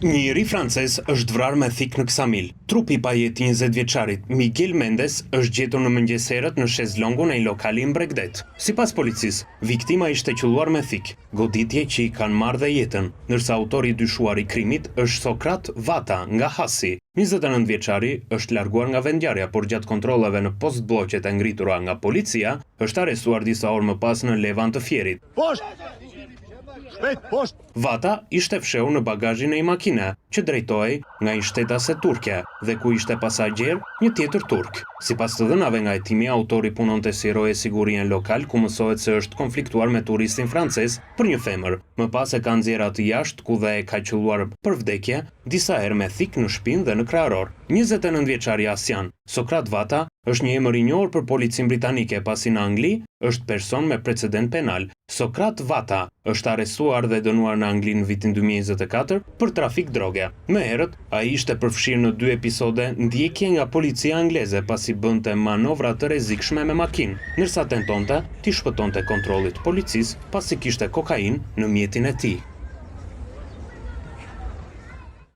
Njëri francez është vrarë me thik në Ksamil. Trupi i pajeti 20 vjeçarit Miguel Mendes është gjetur në mëngjeserët në shezlongun e një lokali në Bregdet. Sipas policisë, viktima ishte qelluar me thik, goditje që i kanë marrë dhe jetën, ndërsa autori i dyshuar i krimit është Sokrat Vata nga Hasi. 29 vjeçari është larguar nga vendngjarja, por gjatë kontrolleve në post blloqet e ngritura nga policia, është arrestuar disa orë më pas në Levan të Fierit. Vata ishte fshehur në bagazhin e një makine që drejtohej nga një shtetase turke dhe ku ishte pasagjer një tjetër turk. Sipas të dhënave nga hetimi, autori punonte si roje sigurie në lokal ku mësohet se është konfliktuar me turistin francez për një femër. Më pas e ka nxjerrë atë jashtë ku dhe e ka qelluar për vdekje disa herë me thik në shpinë dhe në krahëror. 29 vjeçari Asian Sokrat Vata është një emër i njohur për policinë britanike pasi në Angli është person me precedent penal. Sokrat Vata është arrestuar dhe dënuar në Angli në vitin 2024 për trafik droge. Më herët, ai ishte përfshirë në 2 episode ndjekje nga policia angleze pasi bënte manovra të rrezikshme me makinë, ndërsa tentonte t'i shpëtonte kontrollit të policisë pasi kishte kokainë në mjetin e tij.